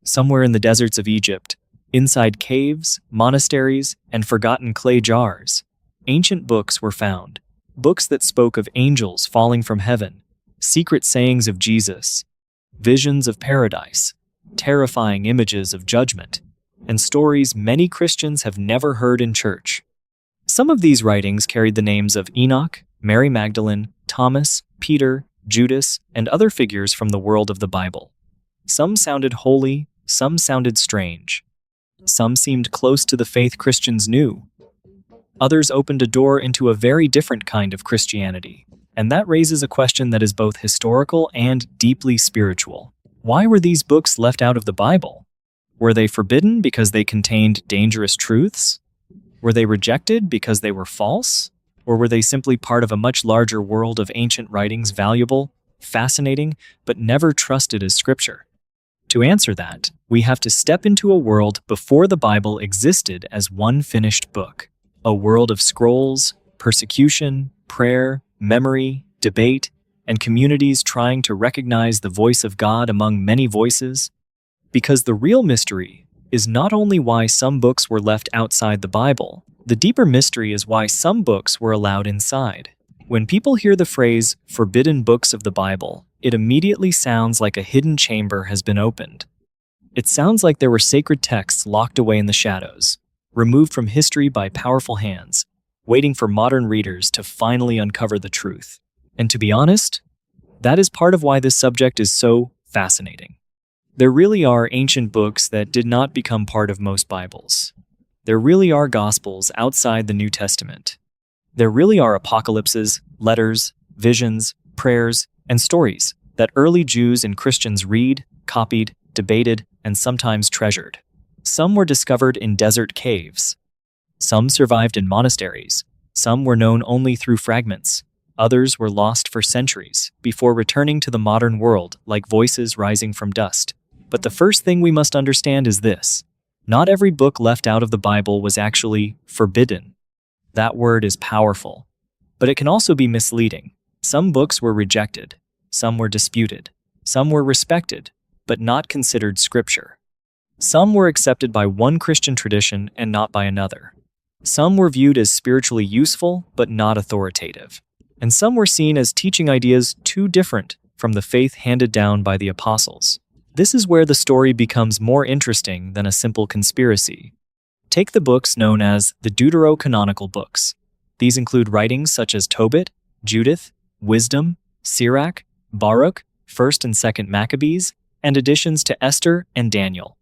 somewhere in the deserts of Egypt, inside caves, monasteries, and forgotten clay jars, ancient books were found. Books that spoke of angels falling from heaven, secret sayings of Jesus, visions of paradise, terrifying images of judgment, and stories many Christians have never heard in church. Some of these writings carried the names of Enoch, Mary Magdalene, Thomas, Peter, Judas, and other figures from the world of the Bible. Some sounded holy, some sounded strange. Some seemed close to the faith Christians knew. Others opened a door into a very different kind of Christianity, and that raises a question that is both historical and deeply spiritual. Why were these books left out of the Bible? Were they forbidden because they contained dangerous truths? Were they rejected because they were false? Or were they simply part of a much larger world of ancient writings, valuable, fascinating, but never trusted as scripture? To answer that, we have to step into a world before the Bible existed as one finished book. A world of scrolls, persecution, prayer, memory, debate, and communities trying to recognize the voice of God among many voices. Because the real mystery is not only why some books were left outside the Bible, the deeper mystery is why some books were allowed inside. When people hear the phrase forbidden books of the Bible, it immediately sounds like a hidden chamber has been opened. It sounds like there were sacred texts locked away in the shadows, removed from history by powerful hands, waiting for modern readers to finally uncover the truth. And to be honest, that is part of why this subject is so fascinating. There really are ancient books that did not become part of most Bibles. There really are Gospels outside the New Testament. There really are apocalypses, letters, visions, prayers, and stories that early Jews and Christians read, copied, debated, and sometimes treasured. Some were discovered in desert caves. Some survived in monasteries. Some were known only through fragments. Others were lost for centuries before returning to the modern world like voices rising from dust. But the first thing we must understand is this: not every book left out of the Bible was actually forbidden. That word is powerful, but it can also be misleading. Some books were rejected, some were disputed, some were respected, but not considered scripture. Some were accepted by one Christian tradition and not by another. Some were viewed as spiritually useful but not authoritative. And some were seen as teaching ideas too different from the faith handed down by the apostles. This is where the story becomes more interesting than a simple conspiracy. Take the books known as the Deuterocanonical books. These include writings such as Tobit, Judith, Wisdom, Sirach, Baruch, 1st and 2nd Maccabees, and additions to Esther and Daniel.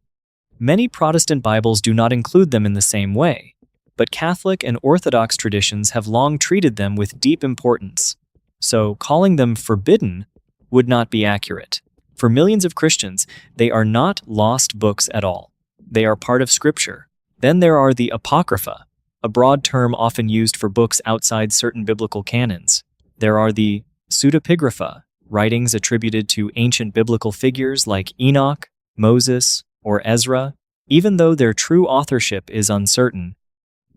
Many Protestant Bibles do not include them in the same way, but Catholic and Orthodox traditions have long treated them with deep importance. So calling them forbidden would not be accurate. For millions of Christians, they are not lost books at all. They are part of Scripture. Then there are the Apocrypha, a broad term often used for books outside certain biblical canons. There are the Pseudepigrapha, writings attributed to ancient biblical figures like Enoch, Moses, or Ezra, even though their true authorship is uncertain.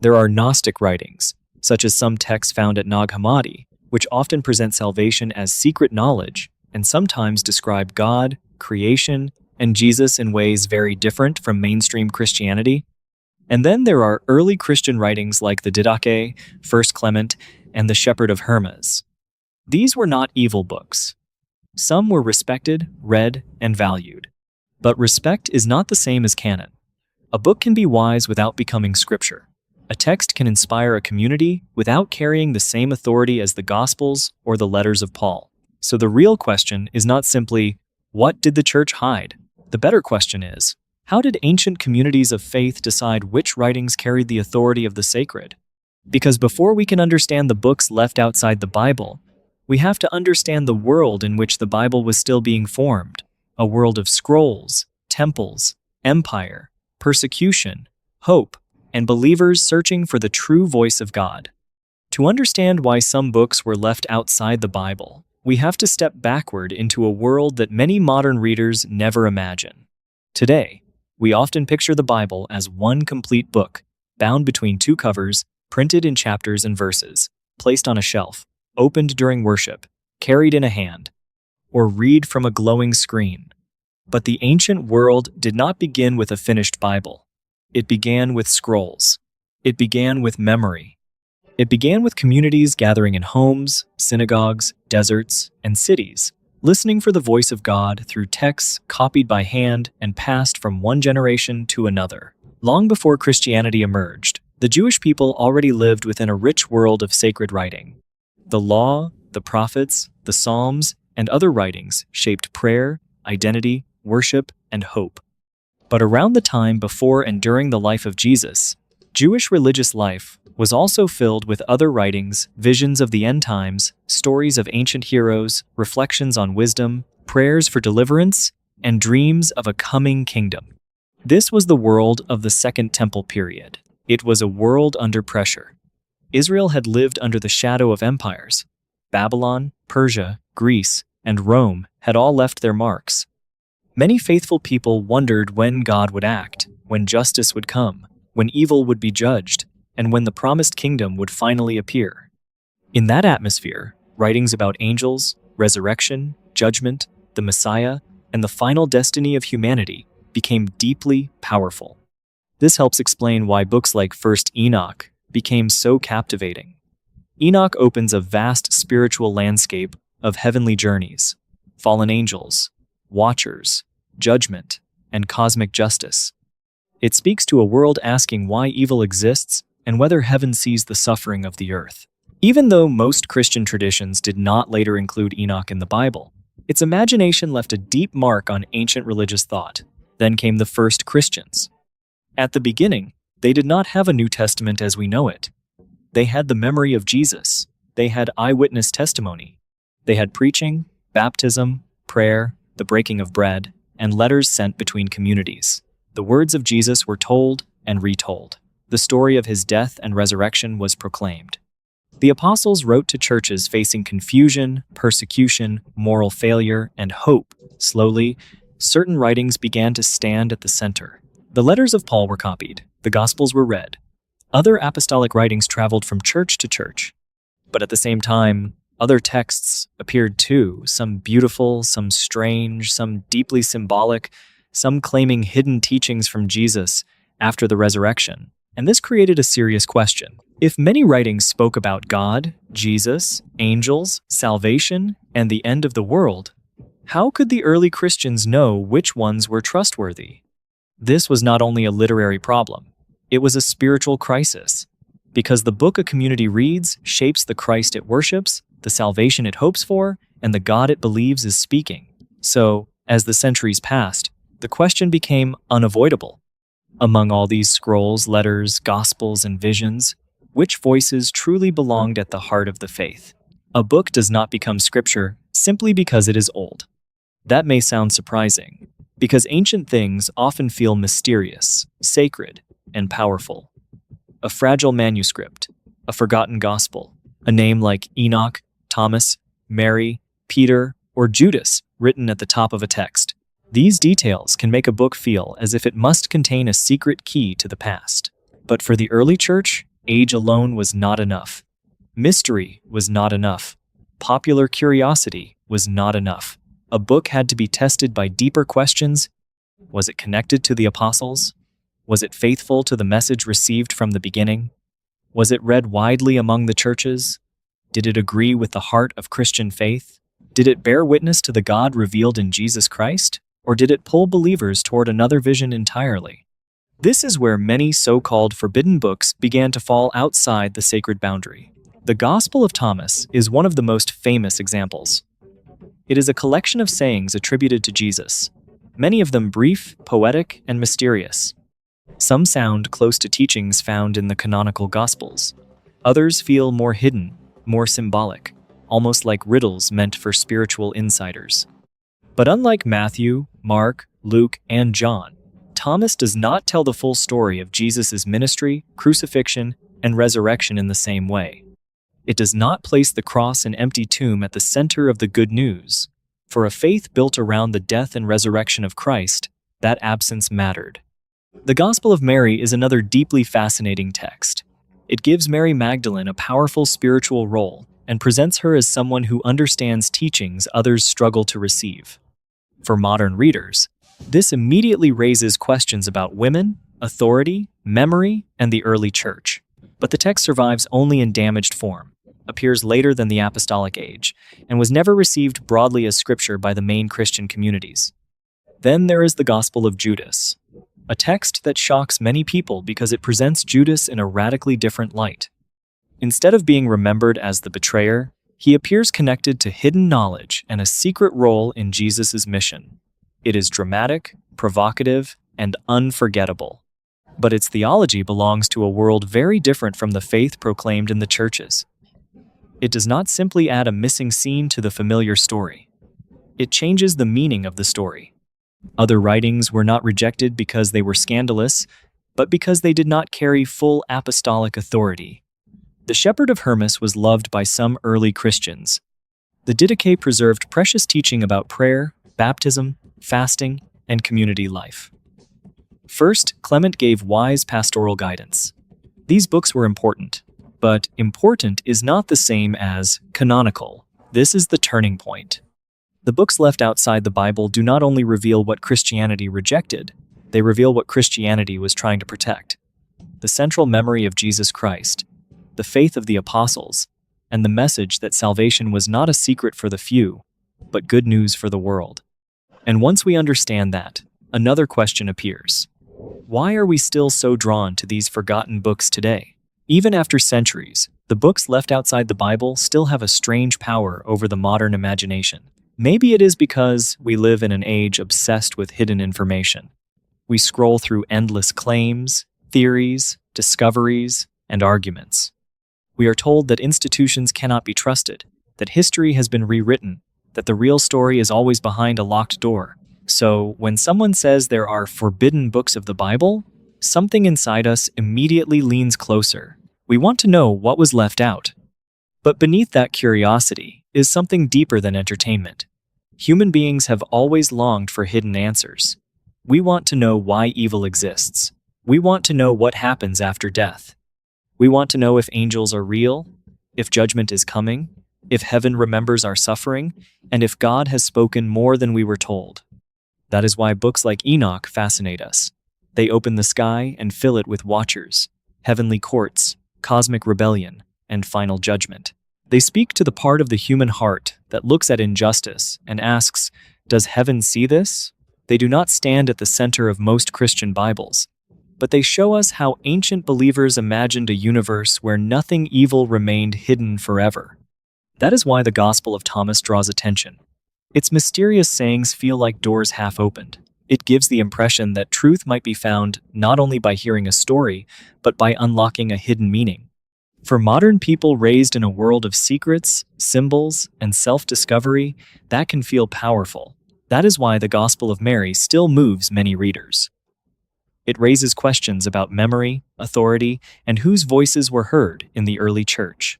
There are Gnostic writings, such as some texts found at Nag Hammadi, which often present salvation as secret knowledge and sometimes describe God, creation, and Jesus in ways very different from mainstream Christianity. And then there are early Christian writings like the Didache, 1st Clement, and the Shepherd of Hermas. These were not evil books. Some were respected, read, and valued. But respect is not the same as canon. A book can be wise without becoming scripture. A text can inspire a community without carrying the same authority as the Gospels or the letters of Paul. So the real question is not simply, what did the church hide? The better question is, how did ancient communities of faith decide which writings carried the authority of the sacred? Because before we can understand the books left outside the Bible, we have to understand the world in which the Bible was still being formed, a world of scrolls, temples, empire, persecution, hope, and believers searching for the true voice of God. To understand why some books were left outside the Bible, we have to step backward into a world that many modern readers never imagine. Today, we often picture the Bible as one complete book, bound between two covers, printed in chapters and verses, placed on a shelf, opened during worship, carried in a hand, or read from a glowing screen. But the ancient world did not begin with a finished Bible. It began with scrolls. It began with memory. It began with communities gathering in homes, synagogues, deserts, and cities, listening for the voice of God through texts copied by hand and passed from one generation to another. Long before Christianity emerged, the Jewish people already lived within a rich world of sacred writing. The law, the prophets, the Psalms, and other writings shaped prayer, identity, worship, and hope. But around the time before and during the life of Jesus, Jewish religious life was also filled with other writings, visions of the end times, stories of ancient heroes, reflections on wisdom, prayers for deliverance, and dreams of a coming kingdom. This was the world of the Second Temple period. It was a world under pressure. Israel had lived under the shadow of empires. Babylon, Persia, Greece, and Rome had all left their marks. Many faithful people wondered when God would act, when justice would come, when evil would be judged, and when the promised kingdom would finally appear. In that atmosphere, writings about angels, resurrection, judgment, the Messiah, and the final destiny of humanity became deeply powerful. This helps explain why books like First Enoch became so captivating. Enoch opens a vast spiritual landscape of heavenly journeys, fallen angels, watchers, judgment, and cosmic justice. It speaks to a world asking why evil exists and whether heaven sees the suffering of the earth. Even though most Christian traditions did not later include Enoch in the Bible, its imagination left a deep mark on ancient religious thought. Then came the first Christians. At the beginning, they did not have a New Testament as we know it. They had the memory of Jesus. They had eyewitness testimony. They had preaching, baptism, prayer, the breaking of bread, and letters sent between communities. The words of Jesus were told and retold. The story of his death and resurrection was proclaimed. The apostles wrote to churches facing confusion, persecution, moral failure, and hope. Slowly, certain writings began to stand at the center. The letters of Paul were copied. The Gospels were read. Other apostolic writings traveled from church to church. But at the same time, other texts appeared too, some beautiful, some strange, some deeply symbolic, some claiming hidden teachings from Jesus after the resurrection. And this created a serious question. If many writings spoke about God, Jesus, angels, salvation, and the end of the world, how could the early Christians know which ones were trustworthy? This was not only a literary problem, it was a spiritual crisis. Because the book a community reads shapes the Christ it worships, the salvation it hopes for, and the God it believes is speaking. So, as the centuries passed, the question became unavoidable. Among all these scrolls, letters, gospels, and visions, which voices truly belonged at the heart of the faith? A book does not become scripture simply because it is old. That may sound surprising, because ancient things often feel mysterious, sacred, and powerful. A fragile manuscript, a forgotten gospel, a name like Enoch, Thomas, Mary, Peter, or Judas written at the top of a text. These details can make a book feel as if it must contain a secret key to the past. But for the early church, age alone was not enough. Mystery was not enough. Popular curiosity was not enough. A book had to be tested by deeper questions. Was it connected to the apostles? Was it faithful to the message received from the beginning? Was it read widely among the churches? Did it agree with the heart of Christian faith? Did it bear witness to the God revealed in Jesus Christ? Or did it pull believers toward another vision entirely? This is where many so-called forbidden books began to fall outside the sacred boundary. The Gospel of Thomas is one of the most famous examples. It is a collection of sayings attributed to Jesus, many of them brief, poetic, and mysterious. Some sound close to teachings found in the canonical Gospels. Others feel more hidden, more symbolic, almost like riddles meant for spiritual insiders. But unlike Matthew, Mark, Luke, and John, Thomas does not tell the full story of Jesus' ministry, crucifixion, and resurrection in the same way. It does not place the cross and empty tomb at the center of the good news. For a faith built around the death and resurrection of Christ, that absence mattered. The Gospel of Mary is another deeply fascinating text. It gives Mary Magdalene a powerful spiritual role and presents her as someone who understands teachings others struggle to receive. For modern readers, This immediately raises questions about women, authority, memory, and the early church. But the text survives only in damaged form, appears later than the Apostolic Age, and was never received broadly as scripture by the main Christian communities. Then there is the Gospel of Judas, a text that shocks many people because it presents Judas in a radically different light. Instead of being remembered as the betrayer, he appears connected to hidden knowledge and a secret role in Jesus' mission. It is dramatic, provocative, and unforgettable. But its theology belongs to a world very different from the faith proclaimed in the churches. It does not simply add a missing scene to the familiar story. It changes the meaning of the story. Other writings were not rejected because they were scandalous, but because they did not carry full apostolic authority. The Shepherd of Hermas was loved by some early Christians. The Didache preserved precious teaching about prayer, baptism, fasting, and community life. First, Clement gave wise pastoral guidance. These books were important, but important is not the same as canonical. This is the turning point. The books left outside the Bible do not only reveal what Christianity rejected, they reveal what Christianity was trying to protect. The central memory of Jesus Christ, the faith of the apostles, and the message that salvation was not a secret for the few, but good news for the world. And once we understand that, another question appears. Why are we still so drawn to these forgotten books today? Even after centuries, the books left outside the Bible still have a strange power over the modern imagination. Maybe it is because we live in an age obsessed with hidden information. We scroll through endless claims, theories, discoveries, and arguments. We are told that institutions cannot be trusted, that history has been rewritten, that the real story is always behind a locked door. So, when someone says there are forbidden books of the Bible, something inside us immediately leans closer. We want to know what was left out. But beneath that curiosity is something deeper than entertainment. Human beings have always longed for hidden answers. We want to know why evil exists. We want to know what happens after death. We want to know if angels are real, if judgment is coming, if heaven remembers our suffering, and if God has spoken more than we were told. That is why books like Enoch fascinate us. They open the sky and fill it with watchers, heavenly courts, cosmic rebellion, and final judgment. They speak to the part of the human heart that looks at injustice and asks, does heaven see this? They do not stand at the center of most Christian Bibles, but they show us how ancient believers imagined a universe where nothing evil remained hidden forever. That is why the Gospel of Thomas draws attention. Its mysterious sayings feel like doors half opened. It gives the impression that truth might be found not only by hearing a story, but by unlocking a hidden meaning. For modern people raised in a world of secrets, symbols, and self-discovery, that can feel powerful. That is why the Gospel of Mary still moves many readers. It raises questions about memory, authority, and whose voices were heard in the early church.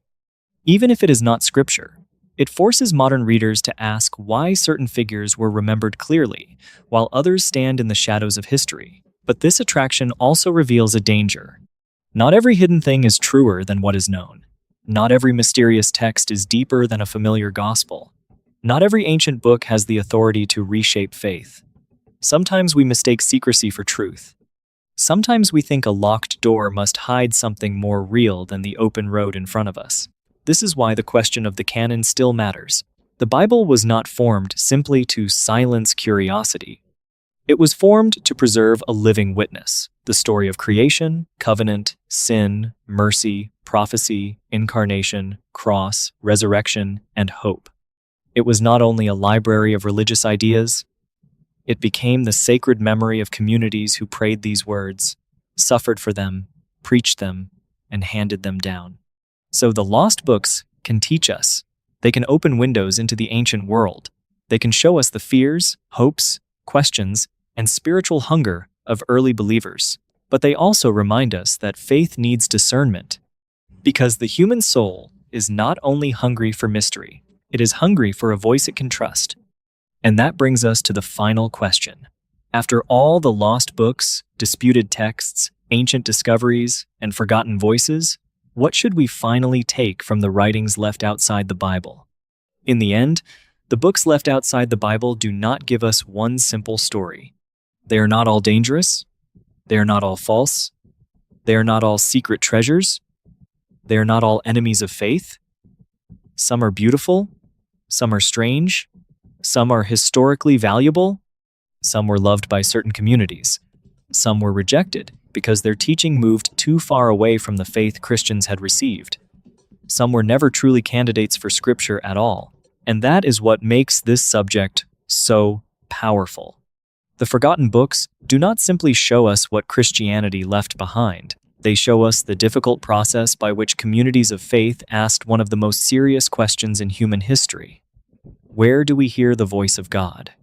Even if it is not scripture, it forces modern readers to ask why certain figures were remembered clearly, while others stand in the shadows of history. But this attraction also reveals a danger. Not every hidden thing is truer than what is known. Not every mysterious text is deeper than a familiar gospel. Not every ancient book has the authority to reshape faith. Sometimes we mistake secrecy for truth. Sometimes we think a locked door must hide something more real than the open road in front of us. This is why the question of the canon still matters. The Bible was not formed simply to silence curiosity. It was formed to preserve a living witness, the story of creation, covenant, sin, mercy, prophecy, incarnation, cross, resurrection, and hope. It was not only a library of religious ideas, it became the sacred memory of communities who prayed these words, suffered for them, preached them, and handed them down. So the lost books can teach us. They can open windows into the ancient world. They can show us the fears, hopes, questions, and spiritual hunger of early believers. But they also remind us that faith needs discernment. Because the human soul is not only hungry for mystery, it is hungry for a voice it can trust. And that brings us to the final question. After all the lost books, disputed texts, ancient discoveries, and forgotten voices, what should we finally take from the writings left outside the Bible? In the end, the books left outside the Bible do not give us one simple story. They are not all dangerous. They are not all false. They are not all secret treasures. They are not all enemies of faith. Some are beautiful. Some are strange. Some are historically valuable. Some were loved by certain communities. Some were rejected because their teaching moved too far away from the faith Christians had received. Some were never truly candidates for Scripture at all, and that is what makes this subject so powerful. The forgotten books do not simply show us what Christianity left behind. They show us the difficult process by which communities of faith asked one of the most serious questions in human history. Where do we hear the voice of God?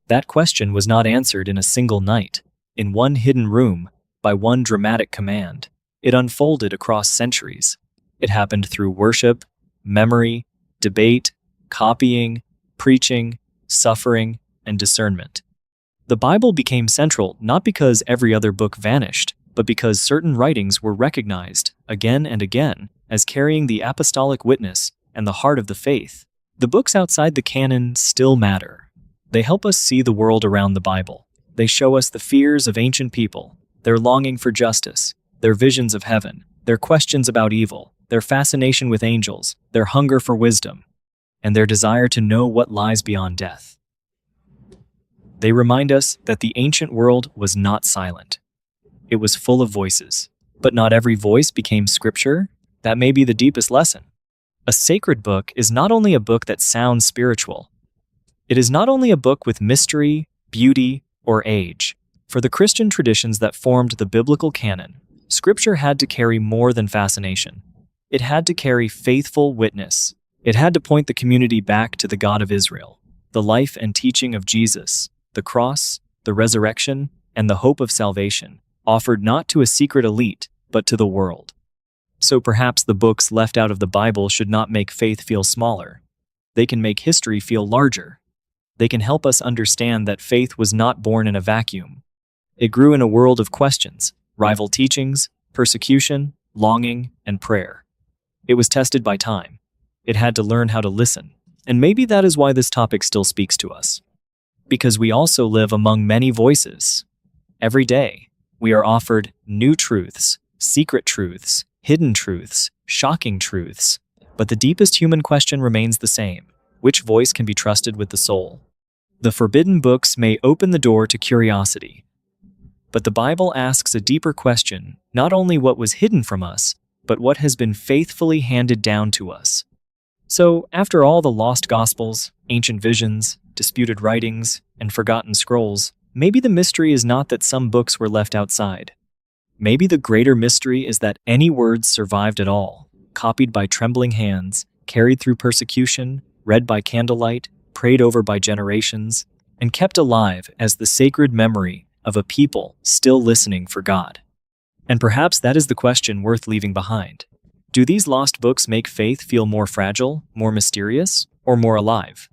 That question was not answered in a single night, in one hidden room, by one dramatic command. It unfolded across centuries. It happened through worship, memory, debate, copying, preaching, suffering, and discernment. The Bible became central not because every other book vanished, but because certain writings were recognized, again and again, as carrying the apostolic witness and the heart of the faith. The books outside the canon still matter. They help us see the world around the Bible. They show us the fears of ancient people, their longing for justice, their visions of heaven, their questions about evil, their fascination with angels, their hunger for wisdom, and their desire to know what lies beyond death. They remind us that the ancient world was not silent. It was full of voices, but not every voice became scripture. That may be the deepest lesson. A sacred book is not only a book that sounds spiritual. It is not only a book with mystery, beauty, or age. For the Christian traditions that formed the biblical canon, Scripture had to carry more than fascination. It had to carry faithful witness. It had to point the community back to the God of Israel, the life and teaching of Jesus, the cross, the resurrection, and the hope of salvation, offered not to a secret elite, but to the world. So perhaps the books left out of the Bible should not make faith feel smaller. They can make history feel larger. They can help us understand that faith was not born in a vacuum. It grew in a world of questions, rival teachings, persecution, longing, and prayer. It was tested by time. It had to learn how to listen. And maybe that is why this topic still speaks to us. Because we also live among many voices. Every day, we are offered new truths, secret truths, hidden truths, shocking truths. But the deepest human question remains the same. Which voice can be trusted with the soul? The forbidden books may open the door to curiosity. But the Bible asks a deeper question, not only what was hidden from us, but what has been faithfully handed down to us. So, after all the lost Gospels, ancient visions, disputed writings, and forgotten scrolls, maybe the mystery is not that some books were left outside. Maybe the greater mystery is that any words survived at all, copied by trembling hands, carried through persecution, read by candlelight, prayed over by generations, and kept alive as the sacred memory of a people still listening for God. And perhaps that is the question worth leaving behind. Do these lost books make faith feel more fragile, more mysterious, or more alive?